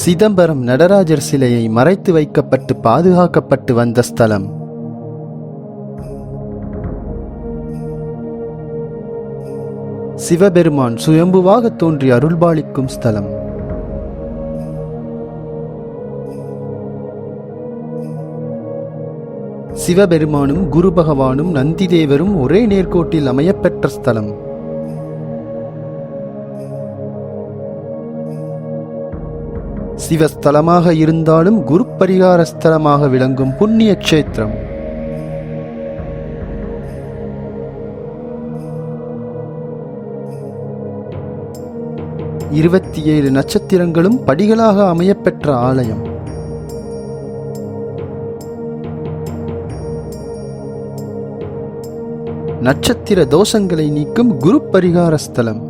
சிதம்பரம் நடராஜர் சிலையை மறைத்து வைக்கப்பட்டு பாதுகாக்கப்பட்டு வந்த ஸ்தலம். சிவபெருமான் சுயம்புவாக தோன்றி அருள்பாலிக்கும் ஸ்தலம். சிவபெருமானும் குரு பகவானும் நந்திதேவரும் ஒரே நேர்கோட்டில் அமையப்பெற்ற ஸ்தலம். சிவஸ்தலமாக இருந்தாலும் குரு பரிகார ஸ்தலமாக விளங்கும் புண்ணிய க்ஷேத்திரம். இருபத்தி 7 நட்சத்திரங்களும் படிகளாக அமையப்பெற்ற ஆலயம். நட்சத்திர தோஷங்களை நீக்கும் குரு பரிகார ஸ்தலம்.